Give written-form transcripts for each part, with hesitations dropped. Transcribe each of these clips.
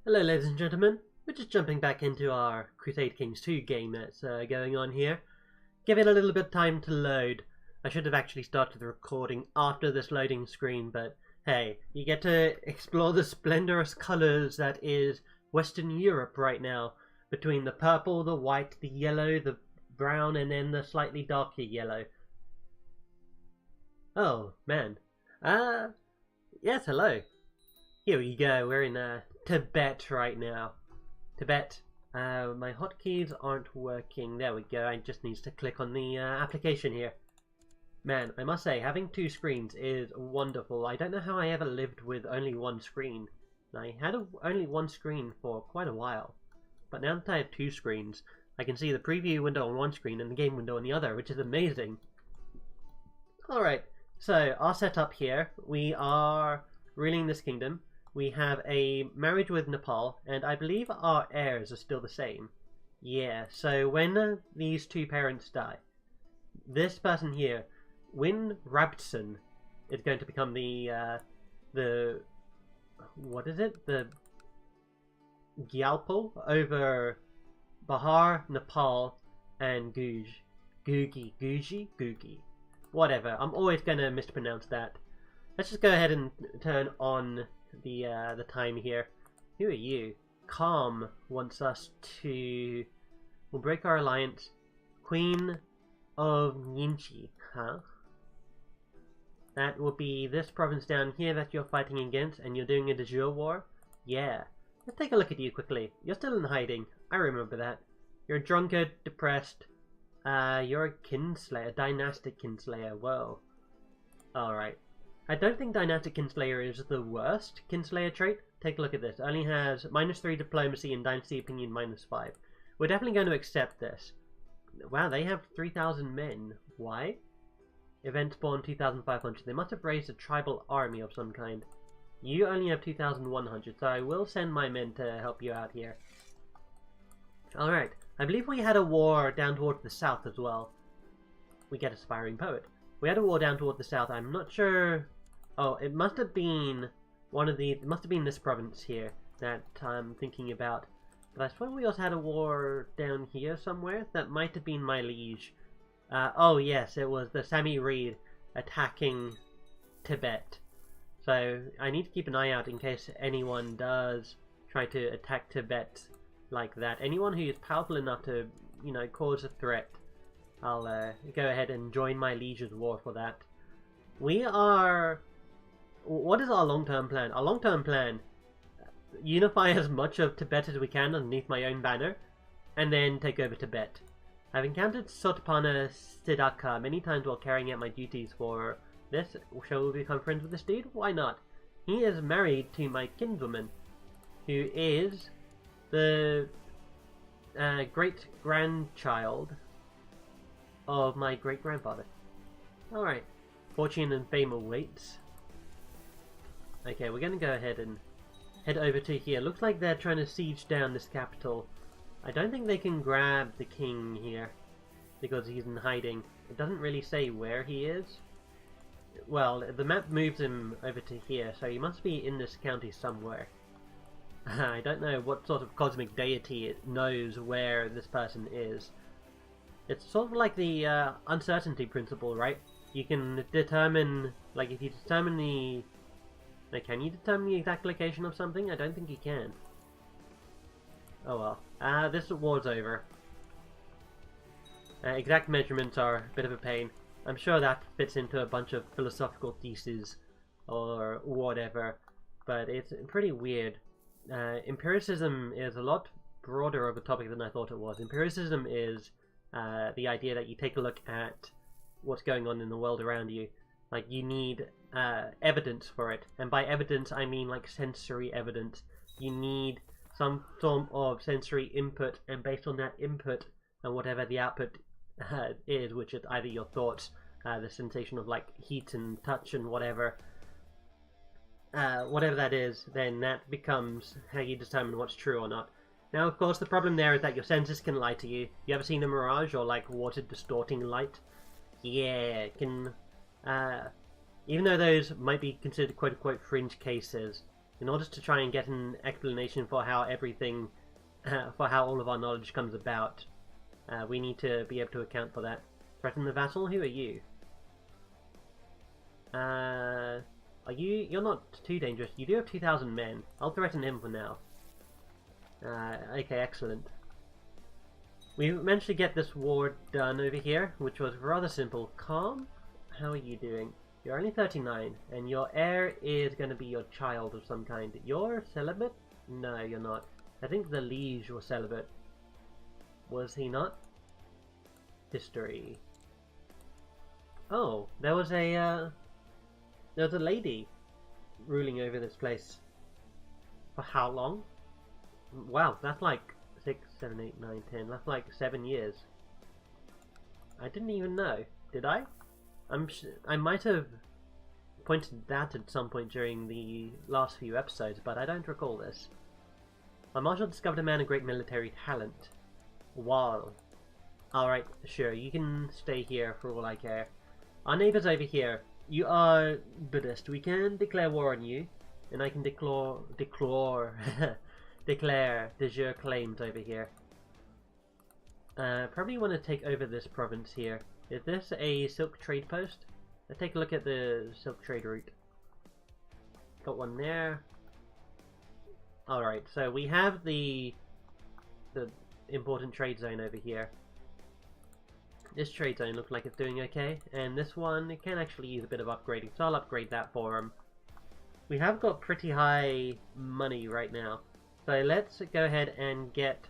Hello ladies and gentlemen, we're just jumping back into our Crusader Kings 2 game that's going on here. Give it a little bit of time to load. I should have actually started the recording after this loading screen, but hey, you get to explore the splendorous colours that is Western Europe right now, between the purple, the white, the yellow, the brown, and then the slightly darker yellow. Oh man, yes, hello. Here we go, we're in Tibet right now. Tibet. My hotkeys aren't working. There we go. I just need to click on the application here. Man, I must say, having two screens is wonderful. I don't know how I ever lived with only one screen. I had only one screen for quite a while. But now that I have two screens, I can see the preview window on one screen and the game window on the other, which is amazing. Alright, so our setup here, we are ruling this kingdom. We have a marriage with Nepal, and I believe our heirs are still the same. Yeah, so when these two parents die, this person here, Wynn is going to become the what is it? The Gyalpo over Bihar, Nepal, and Guji. Whatever, I'm always going to mispronounce that. Let's just go ahead and turn on the time here. Who are you? Calm wants us to... We'll break our alliance. Queen of Nyinchi, huh? That will be this province down here that you're fighting against, and you're doing a de jure war? Yeah. Let's take a look at you quickly. You're still in hiding. I remember that. You're a drunkard, depressed. You're a kinslayer, a dynastic kinslayer. Whoa. Alright. I don't think Dynastic Kinslayer is the worst Kinslayer trait. Take a look at this. It only has -3 diplomacy and dynasty opinion -5. We're definitely going to accept this. Wow, they have 3,000 men. Why? Event spawn 2,500. They must have raised a tribal army of some kind. You only have 2,100, so I will send my men to help you out here. Alright, I believe we had a war down towards the south as well. We get Aspiring Poet. We had a war down toward the south. I'm not sure... Oh, it must have been one of the... It must have been this province here that I'm thinking about. But I suppose we also had a war down here somewhere. That might have been my liege. Oh yes, it was the Sami Reed attacking Tibet. So I need to keep an eye out in case anyone does try to attack Tibet like that. Anyone who is powerful enough to, you know, cause a threat. I'll go ahead and join my liege's war for that. We are... What is our long-term plan? Our long-term plan, unify as much of Tibet as we can underneath my own banner, and then take over Tibet. I've encountered Sotapana Siddhaka many times while carrying out my duties for this. Shall we become friends with this dude? Why not? He is married to my kinswoman, who is the great-grandchild of my great-grandfather. Alright. Fortune and fame awaits. Okay, we're going to go ahead and head over to here. Looks like they're trying to siege down this capital. I don't think they can grab the king here, because he's in hiding. It doesn't really say where he is. Well, the map moves him over to here, so he must be in this county somewhere. I don't know what sort of cosmic deity knows where this person is. It's sort of like the uncertainty principle, right? You can determine, like if you determine the... Now, can you determine the exact location of something? I don't think you can. Oh well. This war's over. Exact measurements are a bit of a pain. I'm sure that fits into a bunch of philosophical theses or whatever, but it's pretty weird. Empiricism is a lot broader of a topic than I thought it was. Empiricism is the idea that you take a look at what's going on in the world around you. Like, you need evidence for it. And by evidence, I mean like sensory evidence. You need some form of sensory input, and based on that input and whatever the output is, which is either your thoughts, the sensation of like heat and touch and whatever, whatever that is, then that becomes how you determine what's true or not. Now, of course, the problem there is that your senses can lie to you. You ever seen a mirage or like water distorting light? Yeah, it can... even though those might be considered quote-unquote fringe cases, in order to try and get an explanation for how everything, for how all of our knowledge comes about, we need to be able to account for that. Threaten the vassal? Who are you? You're not too dangerous. You do have 2,000 men. I'll threaten him for now. Okay, excellent. We managed to get this war done over here, which was rather simple. Calm? How are you doing? You're only 39, and your heir is going to be your child of some kind. You're celibate? No, you're not. I think the liege was celibate. Was he not? History. Oh, there was a lady ruling over this place. For how long? Wow, that's like 6, 7, 8, 9, 10. That's like 7 years. I didn't even know. Did I? I might have pointed that at some point during the last few episodes, but I don't recall this. My marshal discovered a man of great military talent. Wow. Alright, sure, you can stay here for all I care. Our neighbours over here, you are Buddhist. We can declare war on you, and I can declare de jure claims over here. Probably want to take over this province here. Is this a silk trade post? Let's take a look at the silk trade route. Got one there. Alright, so we have the important trade zone over here. This trade zone looks like it's doing okay, and this one, it can actually use a bit of upgrading, so I'll upgrade that for them. We have got pretty high money right now, so let's go ahead and get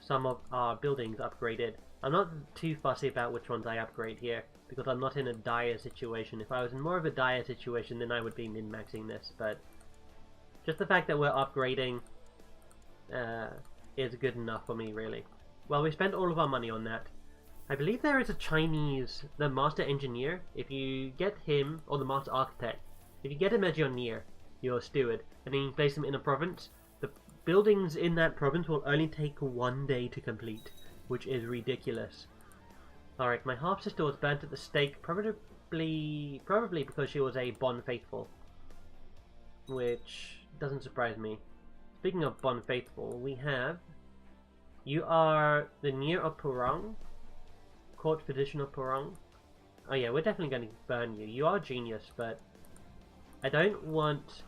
some of our buildings upgraded. I'm not too fussy about which ones I upgrade here, because I'm not in a dire situation. If I was in more of a dire situation, then I would be min-maxing this, but just the fact that we're upgrading is good enough for me, really. Well, we spent all of our money on that. I believe there is a Chinese, the master engineer. If you get him, or the master architect, if you get him as your steward, and then you place him in a province, the buildings in that province will only take 1 day to complete, which is ridiculous. Alright, my half-sister was burnt at the stake, probably because she was a Bon Faithful, which doesn't surprise me. Speaking of Bon Faithful, we have, you are the Near of Purong, Court Physician of Purong. Oh yeah, we're definitely going to burn you. You are genius, but I don't want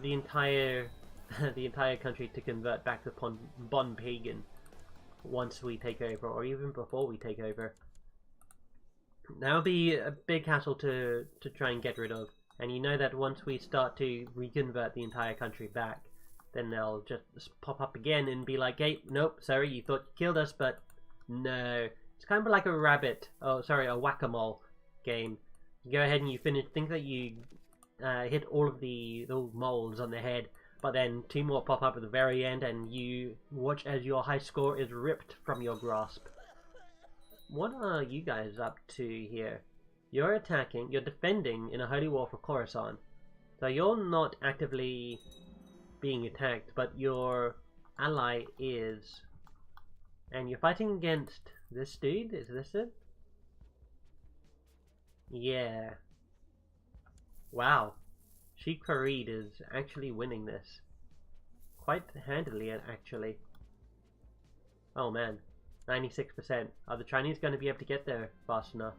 the entire country to convert back to Bon Pagan once we take over, or even before we take over. That would be a big hassle to try and get rid of. And you know that once we start to reconvert the entire country back, then they'll just pop up again and be like, hey, nope, sorry, you thought you killed us, but no. It's kind of like a a whack-a-mole game. You go ahead and you think that you hit all of the moles on the head, but then 2 more pop up at the very end, and you watch as your high score is ripped from your grasp. What are you guys up to here? You're defending in a holy war for Khorasan. So you're not actively being attacked, but your ally is. And you're fighting against this dude? Is this it? Yeah. Wow. Sheikh Farid is actually winning this. Quite handily, actually. Oh man. 96%. Are the Chinese going to be able to get there fast enough?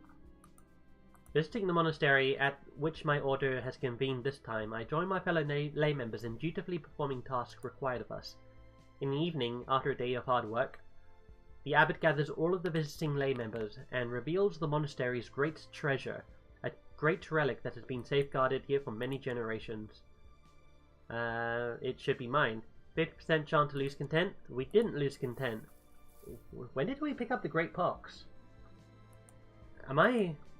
Visiting the monastery at which my order has convened this time, I join my fellow lay members in dutifully performing tasks required of us. In the evening, after a day of hard work, the abbot gathers all of the visiting lay members and reveals the monastery's great treasure, a great relic that has been safeguarded here for many generations. It should be mine. 50% chance to lose content? We didn't lose content. When did we pick up the Great Pox?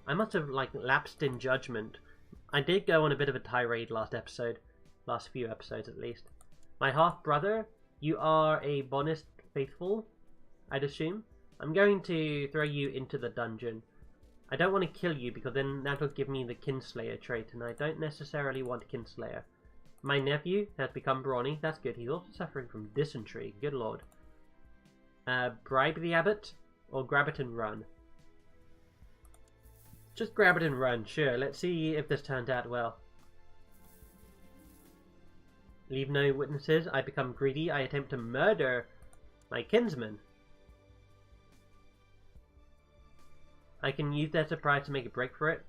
I must have lapsed in judgment. I did go on a bit of a tirade last few episodes at least. My half-brother, you are a Bonist faithful, I'd assume. I'm going to throw you into the dungeon. I don't want to kill you because then that'll give me the Kinslayer trait, and I don't necessarily want Kinslayer. My nephew has become brawny. That's good. He's also suffering from dysentery. Good lord. Bribe the abbot, or grab it and run? Just grab it and run, sure. Let's see if this turns out well. Leave no witnesses. I become greedy. I attempt to murder my kinsman. I can use their surprise to make a break for it.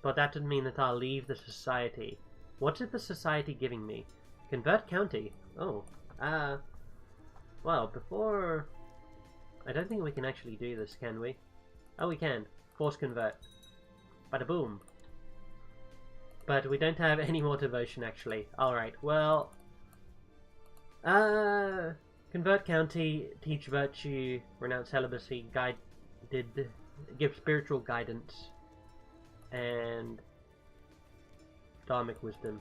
But that doesn't mean that I'll leave the society. What is the society giving me? Convert county. Oh. Well, before... I don't think we can actually do this, can we? Oh, we can. Force convert. Bada boom. But we don't have any more devotion, actually. Alright, well... Convert county, teach virtue, renounce celibacy, give spiritual guidance, and dharmic wisdom.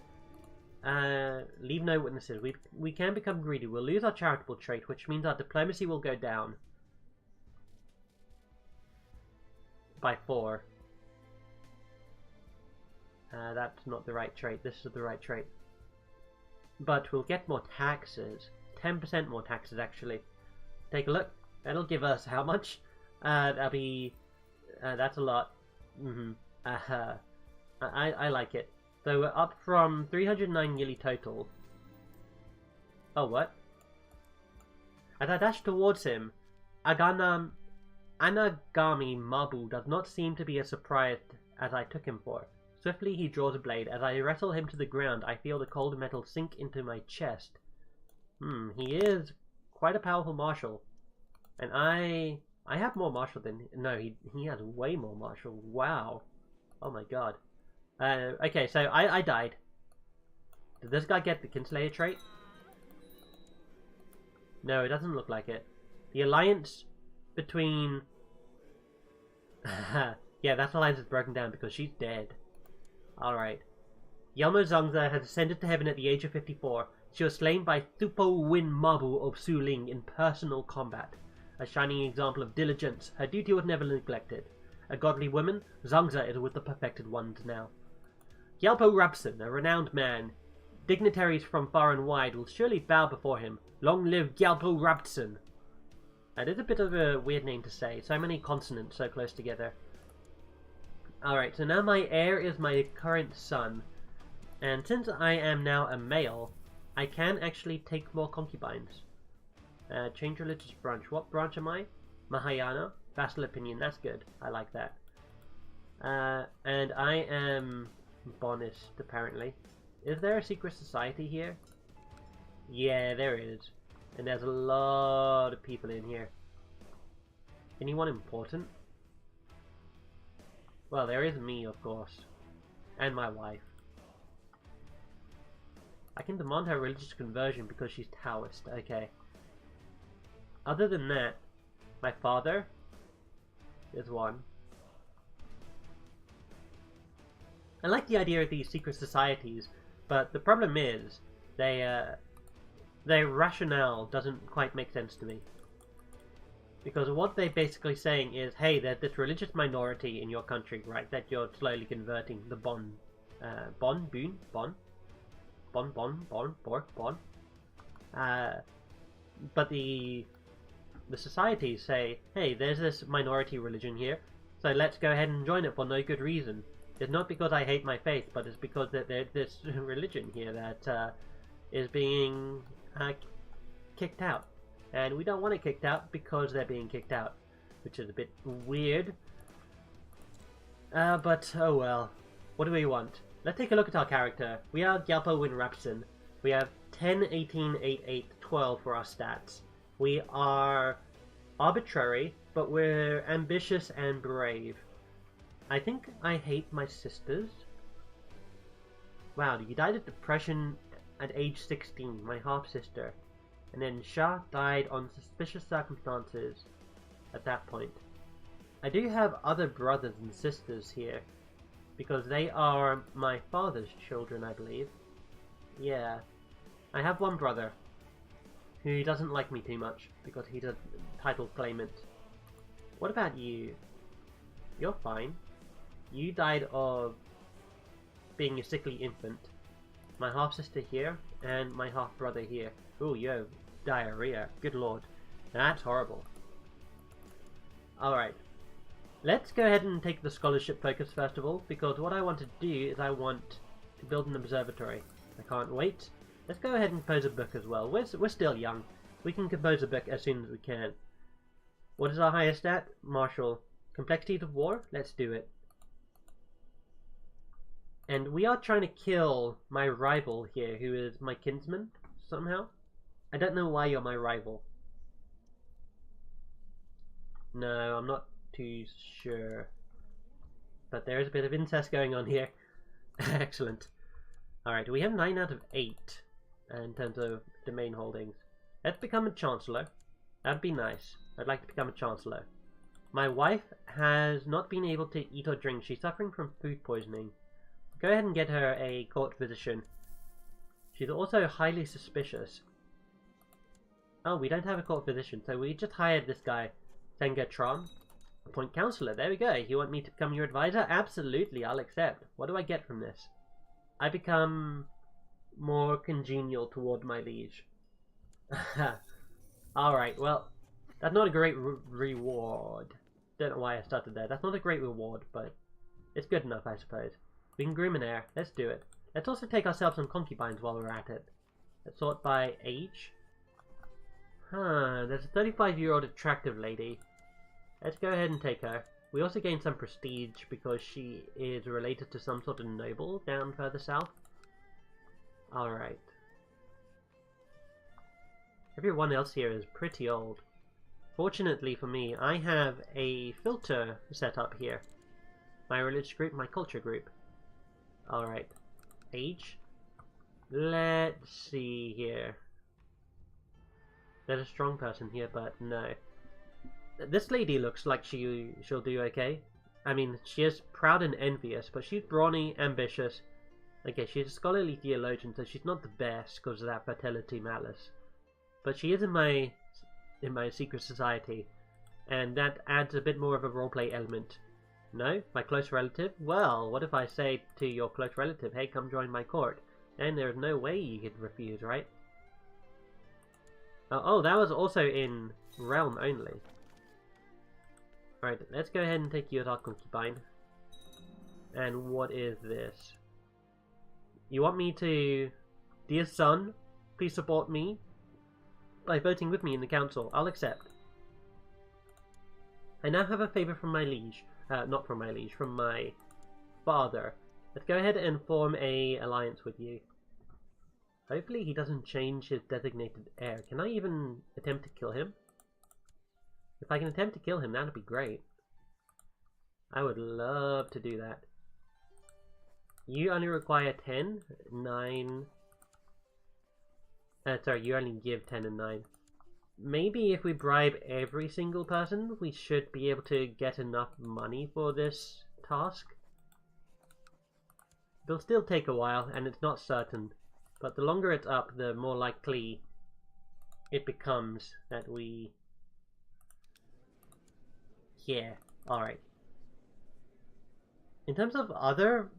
Leave no witnesses. We can become greedy. We'll lose our charitable trait, which means our diplomacy will go down by 4. That's not the right trait. This is the right trait. But we'll get more taxes. 10% more taxes, actually. Take a look. That'll give us how much? That'll be... that's a lot. I like it. So we're up from 309 yearly total. Oh, what? As I dash towards him, Anagami Mabu does not seem to be as surprised as I took him for. Swiftly he draws a blade. As I wrestle him to the ground, I feel the cold metal sink into my chest. He is quite a powerful martial. And I have more martial than... No, he has way more martial. Wow. Oh my god. Okay, so I died. Did this guy get the Kinslayer trait? No, it doesn't look like it. The alliance between... yeah, that alliance is broken down because she's dead. Alright. Yelmo Zongza has ascended to heaven at the age of 54. She was slain by Thupo Wynn Mabu of Suling in personal combat. A shining example of diligence, her duty was never neglected. A godly woman, Zongza is with the perfected ones now. Gyalpo Rabson, a renowned man. Dignitaries from far and wide will surely bow before him. Long live Gyalpo Rabson! That is a bit of a weird name to say. So many consonants so close together. Alright, so now my heir is my current son. And since I am now a male, I can actually take more concubines. Change religious branch. What branch am I? Mahayana. Vassal opinion. That's good. I like that. And I am Bonist, apparently. Is there a secret society here? Yeah, there is. And there's a lot of people in here. Anyone important? Well, there is me, of course. And my wife. I can demand her religious conversion because she's Taoist. Okay. Other than that, my father is one. I like the idea of these secret societies, but the problem is their rationale doesn't quite make sense to me. Because what they're basically saying is, hey, there's this religious minority in your country, right, that you're slowly converting, the Bon. But the societies say, hey, there's this minority religion here, so let's go ahead and join it for no good reason. It's not because I hate my faith, but it's because there's this religion here that is being kicked out. And we don't want it kicked out because they're being kicked out, which is a bit weird. But, oh well. What do we want? Let's take a look at our character. We are Gyalpo Wynn Rapson. We have 10, 18, 8, 8, 12 for our stats. We are arbitrary, but we're ambitious and brave. I think I hate my sisters. Wow, you died of depression at age 16, my half-sister. And then Shah died on suspicious circumstances at that point. I do have other brothers and sisters here, because they are my father's children, I believe. Yeah. I have one brother who doesn't like me too much, because he's a title claimant. What about you? You're fine. You died of being a sickly infant. My half-sister here, and my half-brother here. Ooh, yo, diarrhea. Good lord. That's horrible. Alright. Let's go ahead and take the scholarship focus first of all, because what I want to do is I want to build an observatory. I can't wait. Let's go ahead and compose a book as well. We're still young. We can compose a book as soon as we can. What is our highest stat? Martial. Complexity of war? Let's do it. And we are trying to kill my rival here, who is my kinsman, somehow. I don't know why you're my rival. No, I'm not too sure. But there is a bit of incest going on here. Excellent. Alright, we have 9 out of 8 in terms of domain holdings. Let's become a chancellor. That'd be nice. I'd like to become a chancellor. My wife has not been able to eat or drink. She's suffering from food poisoning. Go ahead and get her a court physician. She's also highly suspicious. Oh, we don't have a court physician, so we just hired this guy, Sengatron. Appoint counselor. There we go. You want me to become your advisor? Absolutely, I'll accept. What do I get from this? I become more congenial toward my liege. Alright, well, that's not a great reward. Don't know why I started there. That's not a great reward, but it's good enough, I suppose. We can groom an heir. Let's do it. Let's also take ourselves some concubines while we're at it. Let's sort by age. There's a 35-year-old attractive lady. Let's go ahead and take her. We also gain some prestige because she is related to some sort of noble down further south. Alright. Everyone else here is pretty old. Fortunately for me, I have a filter set up here. My religious group, my culture group. Alright. Age. Let's see here. There's a strong person here, but no. This lady looks like she'll do okay. I mean, she is proud and envious, but she's brawny, ambitious. Okay, she's a scholarly theologian, so she's not the best because of that fertility malice. But she is in my secret society, and that adds a bit more of a roleplay element. No? My close relative? Well, what if I say to your close relative, hey, come join my court? And there's no way you could refuse, right? Oh, that was also in realm only. Alright, let's go ahead and take you as our concubine. And what is this? You want me to... Dear son, please support me by voting with me in the council. I'll accept. I now have a favour from my liege. Not from my liege, from my father. Let's go ahead and form a alliance with you. Hopefully he doesn't change his designated heir. Can I even attempt to kill him? If I can attempt to kill him, that'd be great. I would love to do that. You only require 10, 9... sorry, you only give 10 and 9. Maybe if we bribe every single person, we should be able to get enough money for this task. It'll still take a while, and it's not certain. But the longer it's up, the more likely it becomes that we... Yeah, alright. In terms of other...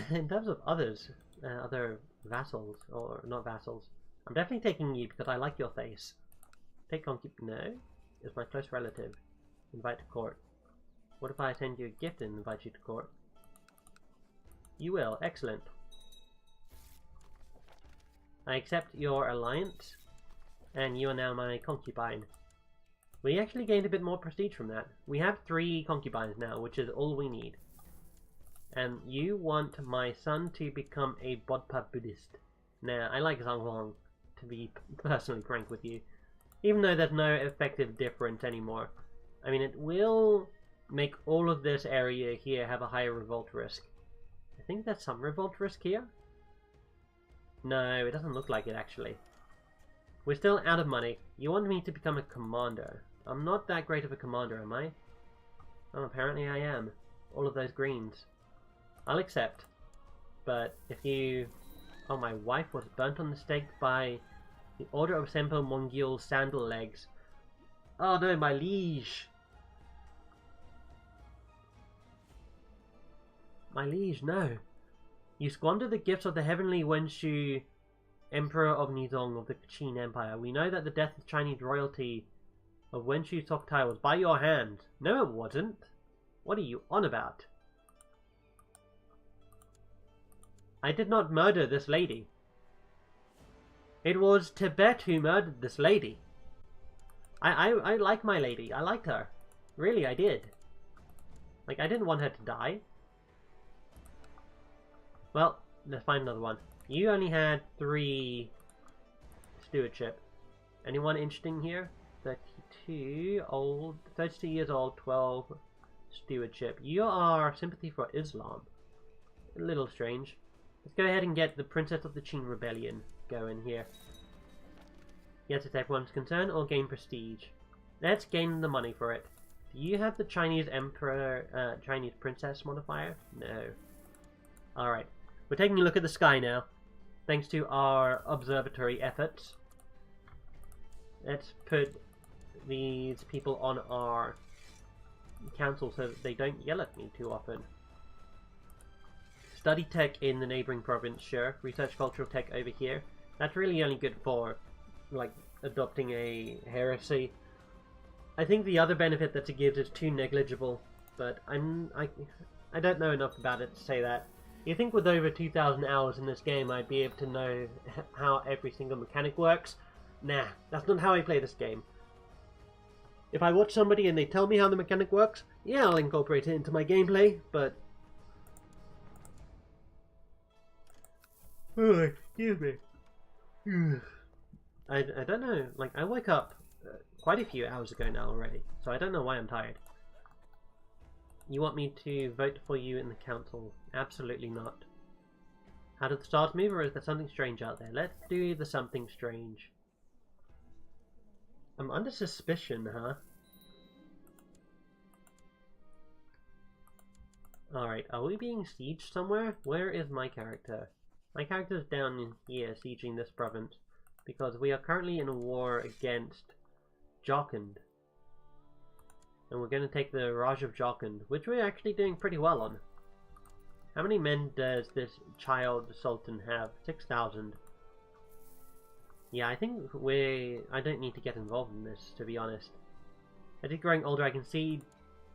in terms of others, other vassals, or not vassals, I'm definitely taking you because I like your face. Take no, it's my close relative. Invite to court. What if I send you a gift and invite you to court? You will, excellent. I accept your alliance, and you are now my concubine. We actually gained a bit more prestige from that. We have 3 concubines now, which is all we need. And you want my son to become a Bodpa Buddhist. Nah, I like Zhang Huang, to be personally frank with you. Even though there's no effective difference anymore. I mean, it will make all of this area here have a higher revolt risk. I think there's some revolt risk here. No, it doesn't look like it actually. We're still out of money. You want me to become a commander. I'm not that great of a commander, am I? Oh, apparently I am. All of those greens. I'll accept. But if you... Oh, my wife was burnt on the stake by the Order of Sempo Mongil Sandal Legs. Oh no, my liege! My liege, no! You squander the gifts of the heavenly Wenshu, Emperor of Nizong of the Qin Empire. We know that the death of Chinese royalty of Wenshu Soktai was by your hand. No, it wasn't. What are you on about? I did not murder this lady. It was Tibet who murdered this lady. I like my lady. I liked her. Really, I did. Like, I didn't want her to die. Well, let's find another one. You only had 3 stewardship. Anyone interesting here? 32 old, 32 years old, 12 stewardship. You are sympathy for Islam. A little strange. Let's go ahead and get the Princess of the Qing Rebellion going here. Yes, it's everyone's concern, or gain prestige. Let's gain the money for it. Do you have the Chinese Emperor, Chinese Princess modifier? No. Alright. We're taking a look at the sky now. Thanks to our observatory efforts. Let's put these people on our council so that they don't yell at me too often. Study tech in the neighboring province, sure. Research cultural tech over here. That's really only good for, like, adopting a heresy. I think the other benefit that it gives is too negligible, but I don't know enough about it to say that. You think with over 2,000 hours in this game I'd be able to know how every single mechanic works? Nah, that's not how I play this game. If I watch somebody and they tell me how the mechanic works, yeah, I'll incorporate it into my gameplay, but... Oh, excuse me. I don't know, like, I woke up quite a few hours ago now already, so I don't know why I'm tired. You want me to vote for you in the council? Absolutely not. How did the stars move, or is there something strange out there? Let's do the something strange. I'm under suspicion, huh? Alright, are we being sieged somewhere? Where is my character? My character's down in here, sieging this province, because we are currently in a war against Jharkhand. And we're going to take the Raj of Jharkhand, which we're actually doing pretty well on. How many men does this child sultan have? 6,000. Yeah, I think I don't need to get involved in this, to be honest. As he's growing older, I can see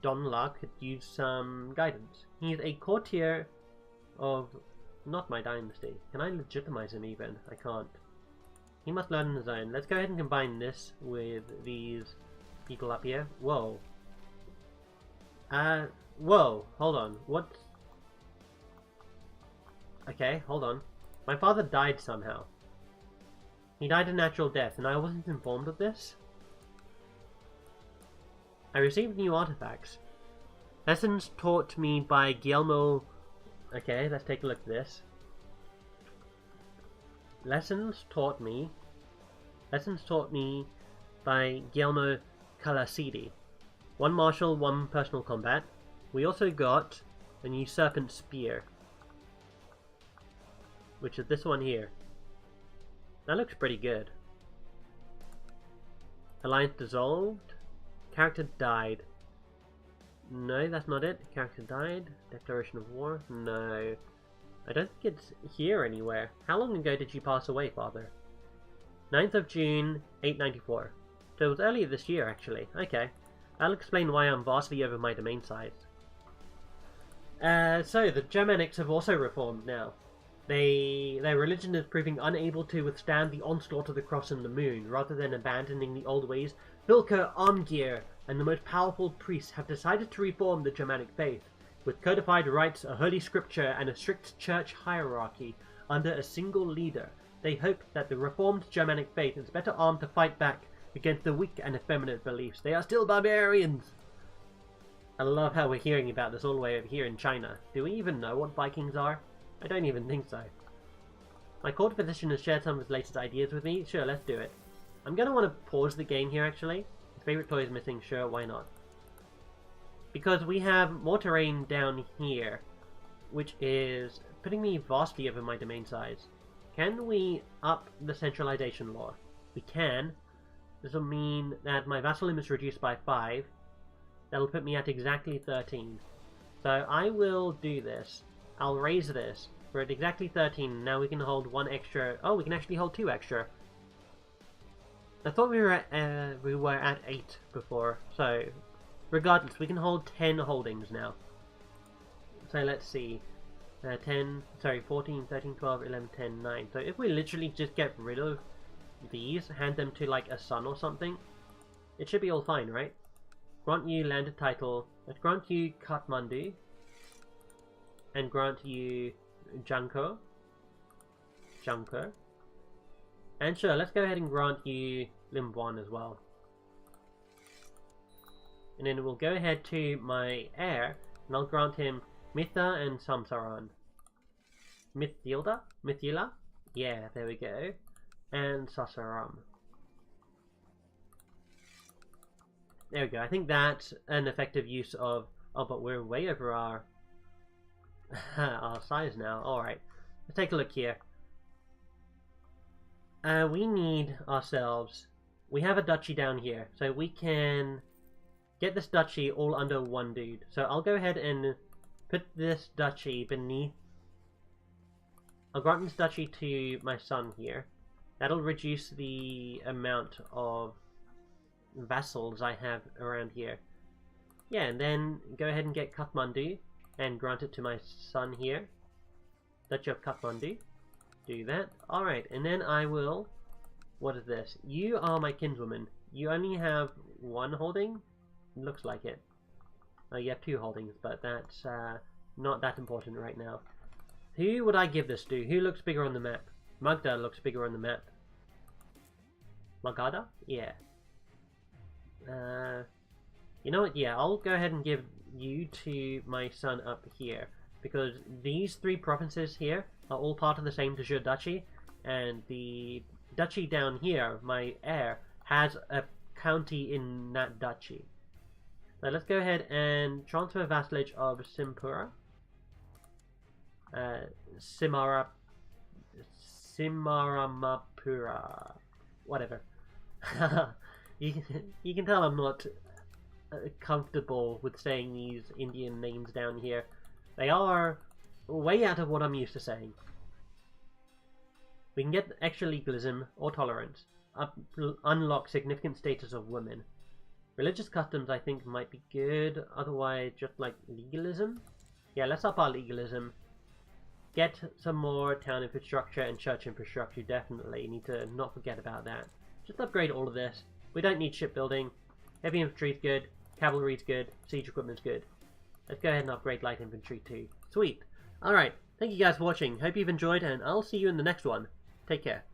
Don Luck could use some guidance. He's a courtier of not my dynasty. Can I legitimize him even? I can't. He must learn on his own. Let's go ahead and combine this with these people up here. Whoa. Whoa, hold on. What? Okay, hold on. My father died somehow. He died a natural death, and I wasn't informed of this? I received new artifacts. Lessons taught me by Guillermo... Okay, let's take a look at this. Lessons taught me by Guillermo Calasidi. 1 martial, 1 personal combat. We also got a new serpent spear, which is this one here. That looks pretty good. Alliance dissolved. Character died. No, that's not it. Character died. Declaration of war. No. I don't think it's here anywhere. How long ago did you pass away, Father? 9th of June, 894. So it was earlier this year, actually. Okay. I'll explain why I'm vastly over my domain size. So, the Germanics have also reformed now. Their religion is proving unable to withstand the onslaught of the cross and the moon. Rather than abandoning the old ways, Hilke, Armgeir, and the most powerful priests have decided to reform the Germanic faith, with codified rites, a holy scripture, and a strict church hierarchy under a single leader. They hope that the reformed Germanic faith is better armed to fight back against the weak and effeminate beliefs. They are still barbarians! I love how we're hearing about this all the way over here in China. Do we even know what Vikings are? I don't even think so. My court physician has shared some of his latest ideas with me. Sure, let's do it. I'm going to want to pause the game here, actually. His favourite toy is missing. Sure, why not? Because we have more terrain down here, which is putting me vastly over my domain size. Can we up the centralization law? We can. This will mean that my vassal limit is reduced by 5. That'll put me at exactly 13. So I will do this. I'll raise this. We're at exactly 13. Now we can hold 1 extra. Oh, we can actually hold 2 extra. I thought we were at 8 before. So, regardless, we can hold 10 holdings now. So let's see. 14, 13, 12, 11, 10, 9. So if we literally just get rid of these, hand them to like a son or something, it should be all fine, right? Grant you landed title, let's grant you Kathmandu, and grant you Janko. And sure, let's go ahead and grant you Limbuan as well. And then we'll go ahead to my heir, and I'll grant him Mitha and Samsaran. Mithila? Yeah, there we go. And Sasaram. There we go. I think that's an effective use of... Oh, but we're way over our our size now. Alright, let's take a look here. We need ourselves... We have a duchy down here, so we can get this duchy all under one dude. So I'll go ahead and put this duchy beneath... I'll grant this duchy to my son here. That'll reduce the amount of vassals I have around here. Yeah, and then go ahead and get Kathmandu and grant it to my son here. Duchy of Kathmandu. Do that. Alright, and then I will... What is this? You are my kinswoman. You only have one holding? Looks like it. You have 2 holdings, but that's not that important right now. Who would I give this to? Who looks bigger on the map? Magda looks bigger on the map. Magada? Yeah. You know what? Yeah, I'll go ahead and give you to my son up here. Because these 3 provinces here are all part of the same de jure duchy. And the duchy down here, my heir, has a county in that duchy. So let's go ahead and transfer vassalage of Simpura. Simaramapura. Whatever. you can tell I'm not comfortable with saying these Indian names down here. They are way out of what I'm used to saying. We can get extra legalism or tolerance. Unlock significant status of women. Religious customs I think might be good, otherwise just like legalism. Yeah, let's up our legalism. Get some more town infrastructure and church infrastructure, definitely. Need to not forget about that. Just upgrade all of this. We don't need shipbuilding. Heavy infantry's good, cavalry's good, siege equipment's good. Let's go ahead and upgrade light infantry too. Sweet. Alright, thank you guys for watching. Hope you've enjoyed, and I'll see you in the next one. Take care.